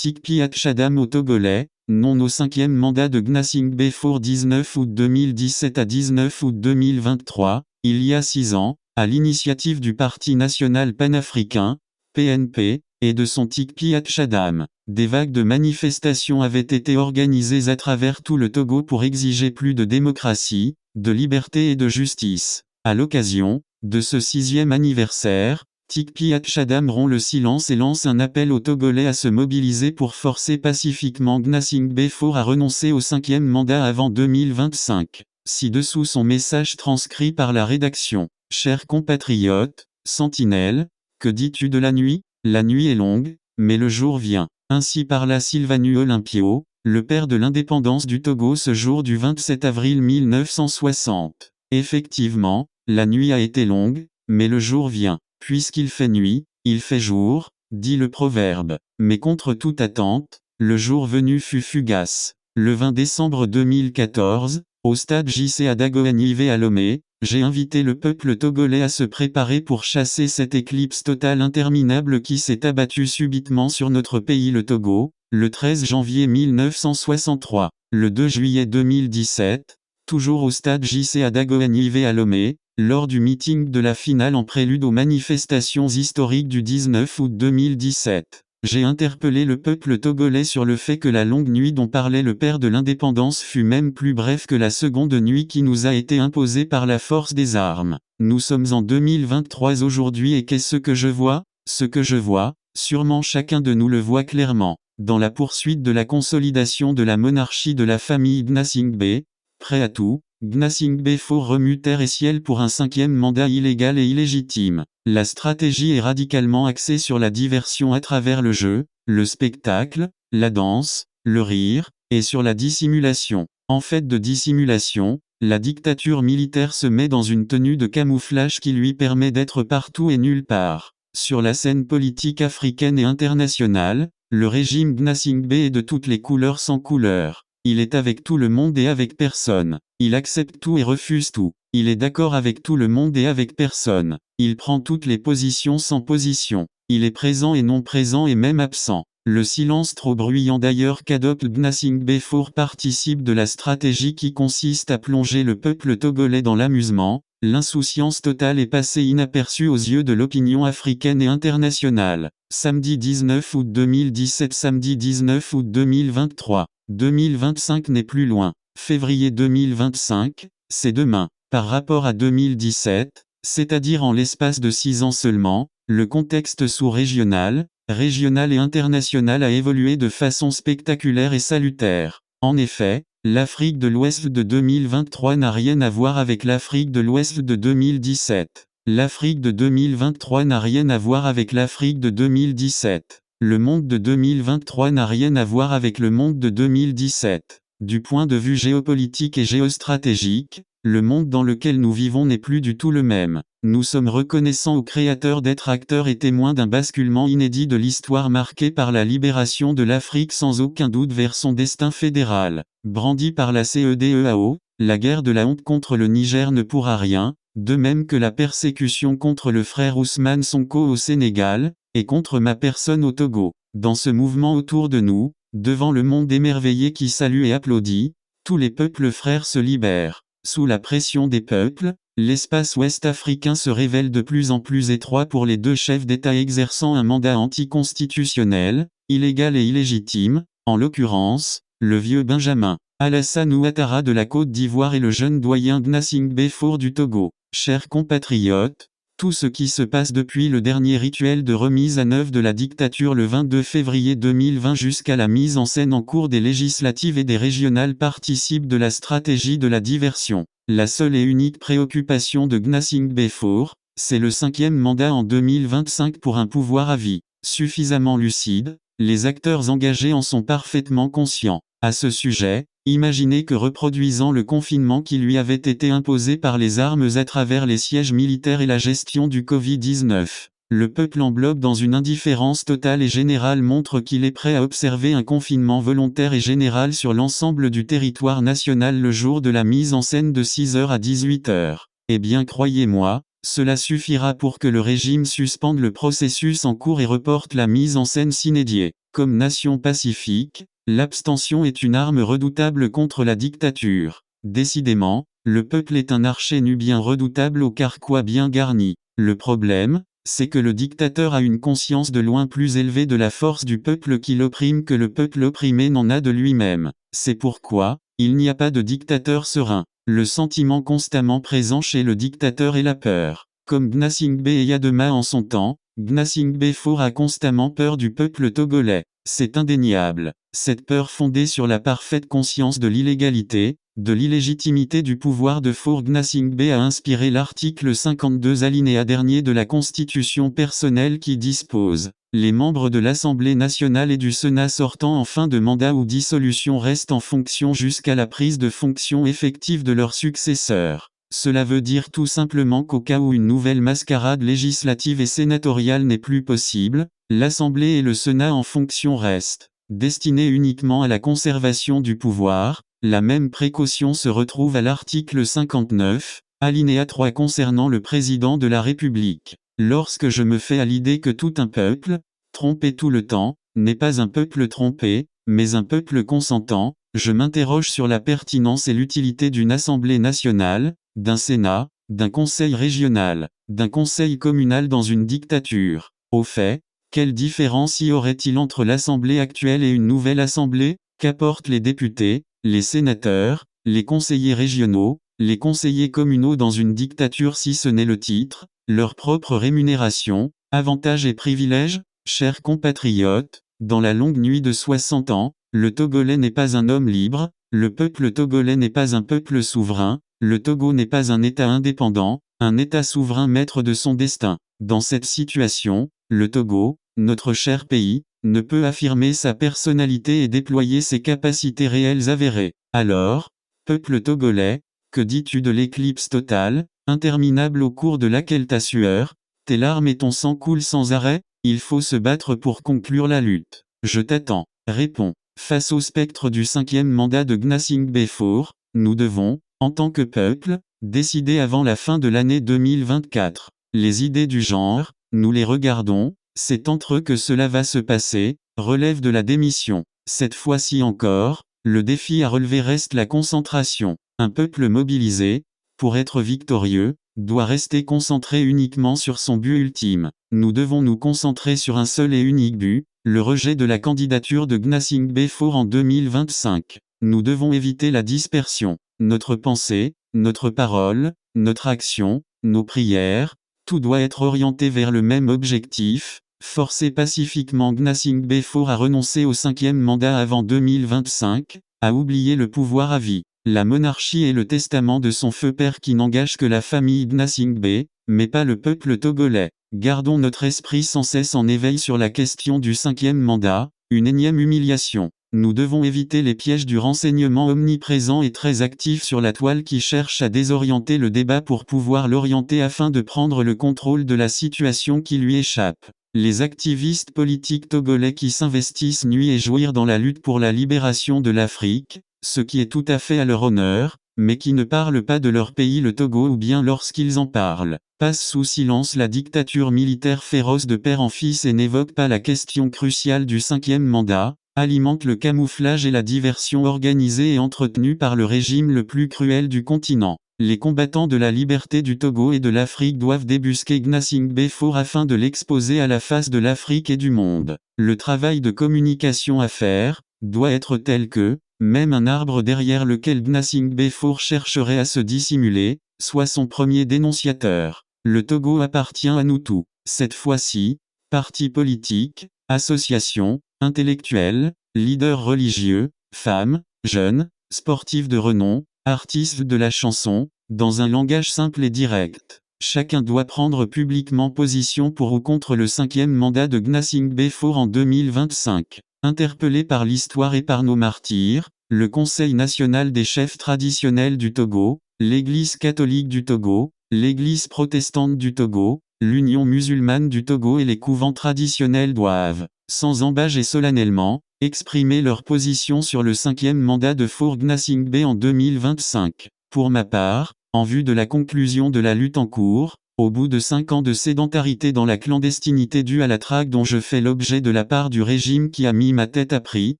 Tikpi Hatchadam aux Togolais, non au 5e mandat de Gnassingbé Faure 19 août 2017 à 19 août 2023, il y a 6 ans, à l'initiative du Parti national panafricain, PNP, et de son Tikpi Hatchadam. Des vagues de manifestations avaient été organisées à travers tout le Togo pour exiger plus de démocratie, de liberté et de justice. À l'occasion de ce 6e anniversaire, Tikpi Hatchadam rompt le silence et lance un appel aux Togolais à se mobiliser pour forcer pacifiquement Gnassingbé Faure à renoncer au 5e mandat avant 2025. Ci-dessous son message transcrit par la rédaction. Chers compatriotes, sentinelles, que dis-tu de la nuit? La nuit est longue, mais le jour vient. Ainsi parla Sylvanus Olympio, le père de l'indépendance du Togo ce jour du 27 avril 1960. Effectivement, la nuit a été longue, mais le jour vient. Puisqu'il fait nuit, il fait jour, dit le proverbe. Mais contre toute attente, le jour venu fut fugace. Le 20 décembre 2014, au stade JC à Dagoanivé à Lomé, j'ai invité le peuple togolais à se préparer pour chasser cette éclipse totale interminable qui s'est abattue subitement sur notre pays le Togo, le 13 janvier 1963. Le 2 juillet 2017, toujours au stade JC à Dagoanivé à Lomé, lors du meeting de la finale en prélude aux manifestations historiques du 19 août 2017. J'ai interpellé le peuple togolais sur le fait que la longue nuit dont parlait le père de l'indépendance fut même plus brève que la seconde nuit qui nous a été imposée par la force des armes. Nous sommes en 2023 aujourd'hui et qu'est-ce que je vois? Ce que je vois, sûrement chacun de nous le voit clairement. Dans la poursuite de la consolidation de la monarchie de la famille Gnassingbé, prêt à tout, Gnassingbé Faure remue terre et ciel pour un 5e mandat illégal et illégitime. La stratégie est radicalement axée sur la diversion à travers le jeu, le spectacle, la danse, le rire, et sur la dissimulation. En fait de dissimulation, la dictature militaire se met dans une tenue de camouflage qui lui permet d'être partout et nulle part. Sur la scène politique africaine et internationale, le régime Gnassingbé est de toutes les couleurs sans couleur. Il est avec tout le monde et avec personne. Il accepte tout et refuse tout. Il est d'accord avec tout le monde et avec personne. Il prend toutes les positions sans position. Il est présent et non présent et même absent. Le silence trop bruyant d'ailleurs qu'adopte Gnassingbé Faure participe de la stratégie qui consiste à plonger le peuple togolais dans l'amusement. L'insouciance totale est passée inaperçue aux yeux de l'opinion africaine et internationale. Samedi 19 août 2017, samedi 19 août 2023. 2025 n'est plus loin. Février 2025, c'est demain. Par rapport à 2017, c'est-à-dire en l'espace de 6 ans seulement, le contexte sous-régional, régional et international a évolué de façon spectaculaire et salutaire. En effet, l'Afrique de l'Ouest de 2023 n'a rien à voir avec l'Afrique de l'Ouest de 2017. L'Afrique de 2023 n'a rien à voir avec l'Afrique de 2017. Le monde de 2023 n'a rien à voir avec le monde de 2017. Du point de vue géopolitique et géostratégique, le monde dans lequel nous vivons n'est plus du tout le même. Nous sommes reconnaissants aux créateurs d'être acteurs et témoins d'un basculement inédit de l'histoire marqué par la libération de l'Afrique sans aucun doute vers son destin fédéral. Brandi par la CEDEAO, la guerre de la honte contre le Niger ne pourra rien, de même que la persécution contre le frère Ousmane Sonko au Sénégal, et contre ma personne au Togo. Dans ce mouvement autour de nous, devant le monde émerveillé qui salue et applaudit, tous les peuples frères se libèrent. Sous la pression des peuples, l'espace ouest-africain se révèle de plus en plus étroit pour les deux chefs d'État exerçant un mandat anticonstitutionnel, illégal et illégitime, en l'occurrence, le vieux Benjamin Alassane Ouattara de la Côte d'Ivoire et le jeune doyen Gnassingbé Faure du Togo. Chers compatriotes, tout ce qui se passe depuis le dernier rituel de remise à neuf de la dictature le 22 février 2020 jusqu'à la mise en scène en cours des législatives et des régionales participe de la stratégie de la diversion. La seule et unique préoccupation de Gnassingbé Faure, c'est le 5e mandat en 2025 pour un pouvoir à vie. Suffisamment lucide, les acteurs engagés en sont parfaitement conscients. À ce sujet, imaginez que reproduisant le confinement qui lui avait été imposé par les armes à travers les sièges militaires et la gestion du Covid-19. Le peuple en bloc dans une indifférence totale et générale montre qu'il est prêt à observer un confinement volontaire et général sur l'ensemble du territoire national le jour de la mise en scène de 6h à 18h. Eh bien croyez-moi, Cela suffira pour que le régime suspende le processus en cours et reporte la mise en scène sine die. Comme nation pacifique, l'abstention est une arme redoutable contre la dictature. Décidément, le peuple est un archer nubien redoutable au carquois bien garni. Le problème, c'est que le dictateur a une conscience de loin plus élevée de la force du peuple qui l'opprime que le peuple opprimé n'en a de lui-même. C'est pourquoi, il n'y a pas de dictateur serein. Le sentiment constamment présent chez le dictateur est la peur. Comme Gnassingbé et Yadema en son temps, Gnassingbé Faure a constamment peur du peuple togolais. C'est indéniable. Cette peur fondée sur la parfaite conscience de l'illégalité, de l'illégitimité du pouvoir de Faure Gnassingbé a inspiré l'article 52 alinéa dernier de la Constitution personnelle qui dispose: les membres de l'Assemblée nationale et du Sénat sortant en fin de mandat ou dissolution restent en fonction jusqu'à la prise de fonction effective de leurs successeurs. Cela veut dire tout simplement qu'au cas où une nouvelle mascarade législative et sénatoriale n'est plus possible, l'Assemblée et le Sénat en fonction restent destinés uniquement à la conservation du pouvoir. La même précaution se retrouve à l'article 59, alinéa 3 concernant le président de la République. Lorsque je me fais à l'idée que tout un peuple, trompé tout le temps, n'est pas un peuple trompé, mais un peuple consentant, je m'interroge sur la pertinence et l'utilité d'une Assemblée nationale, d'un Sénat, d'un conseil régional, d'un conseil communal dans une dictature. Au fait, quelle différence y aurait-il entre l'Assemblée actuelle et une nouvelle Assemblée? Qu'apportent les députés, les sénateurs, les conseillers régionaux, les conseillers communaux dans une dictature si ce n'est le titre, leur propre rémunération, avantages et privilèges? Chers compatriotes, dans la longue nuit de 60 ans, le Togolais n'est pas un homme libre, le peuple togolais n'est pas un peuple souverain, le Togo n'est pas un État indépendant, un État souverain maître de son destin. Dans cette situation, le Togo, notre cher pays, ne peut affirmer sa personnalité et déployer ses capacités réelles avérées. Alors, peuple togolais, que dis-tu de l'éclipse totale, interminable au cours de laquelle ta sueur, tes larmes et ton sang coulent sans arrêt? Il faut se battre pour conclure la lutte. Je t'attends. Réponds. Face au spectre du 5e mandat de Gnassingbé Faure, nous devons, en tant que peuple, décider avant la fin de l'année 2024. Les idées du genre, nous les regardons, c'est entre eux que cela va se passer, relève de la démission. Cette fois-ci encore, le défi à relever reste la concentration. Un peuple mobilisé, pour être victorieux, doit rester concentré uniquement sur son but ultime. Nous devons nous concentrer sur un seul et unique but, le rejet de la candidature de Gnassingbé Faure en 2025. Nous devons éviter la dispersion. Notre pensée, notre parole, notre action, nos prières, tout doit être orienté vers le même objectif, forcer pacifiquement Gnassingbé Faure à renoncer au 5e mandat avant 2025, à oublier le pouvoir à vie. La monarchie est le testament de son feu père qui n'engage que la famille Gnassingbé, mais pas le peuple togolais. Gardons notre esprit sans cesse en éveil sur la question du 5e mandat, une énième humiliation. Nous devons éviter les pièges du renseignement omniprésent et très actif sur la toile qui cherche à désorienter le débat pour pouvoir l'orienter afin de prendre le contrôle de la situation qui lui échappe. Les activistes politiques togolais qui s'investissent nuit et jour dans la lutte pour la libération de l'Afrique, ce qui est tout à fait à leur honneur, mais qui ne parlent pas de leur pays le Togo ou bien lorsqu'ils en parlent, passent sous silence la dictature militaire féroce de père en fils et n'évoquent pas la question cruciale du 5e mandat, alimentent le camouflage et la diversion organisée et entretenue par le régime le plus cruel du continent. Les combattants de la liberté du Togo et de l'Afrique doivent débusquer Gnassingbé Faure afin de l'exposer à la face de l'Afrique et du monde. Le travail de communication à faire doit être tel que, même un arbre derrière lequel Gnassingbé Faure chercherait à se dissimuler, soit son premier dénonciateur. Le Togo appartient à nous tous. Cette fois-ci, partis politiques, associations, intellectuels, leaders religieux, femmes, jeunes, sportifs de renom, artistes de la chanson, dans un langage simple et direct. Chacun doit prendre publiquement position pour ou contre le 5e mandat de Gnassingbé Faure en 2025. Interpellé par l'histoire et par nos martyrs, le Conseil national des chefs traditionnels du Togo, l'Église catholique du Togo, l'Église protestante du Togo, l'Union musulmane du Togo et les couvents traditionnels doivent, sans embâche et solennellement, exprimer leur position sur le 5e mandat de Faure Gnassingbé en 2025. Pour ma part, en vue de la conclusion de la lutte en cours, Au bout de 5 ans de sédentarité dans la clandestinité due à la traque dont je fais l'objet de la part du régime qui a mis ma tête à prix,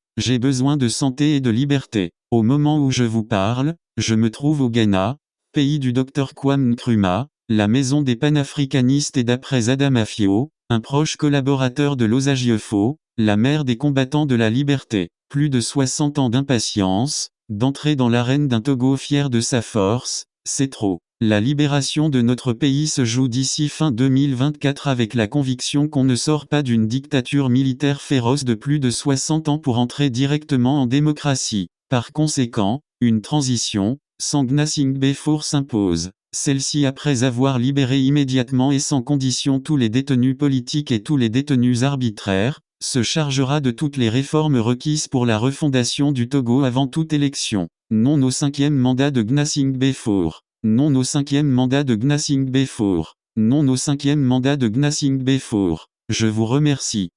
j'ai besoin de santé et de liberté. Au moment où je vous parle, je me trouve au Ghana, pays du Dr Kwame Nkrumah, la maison des panafricanistes et d'après Adama Fio, un proche collaborateur de l'Osagiefo, la mère des combattants de la liberté. Plus de 60 ans d'impatience, d'entrer dans l'arène d'un Togo fier de sa force, c'est trop. La libération de notre pays se joue d'ici fin 2024 avec la conviction qu'on ne sort pas d'une dictature militaire féroce de plus de 60 ans pour entrer directement en démocratie. Par conséquent, une transition, sans Gnassingbé Faure s'impose. Celle-ci après avoir libéré immédiatement et sans condition tous les détenus politiques et tous les détenus arbitraires, se chargera de toutes les réformes requises pour la refondation du Togo avant toute élection. Non au 5e mandat de Gnassingbé Faure. Non au 5e mandat de Gnassingbé Faure. Non au 5e mandat de Gnassingbé Faure. Je vous remercie.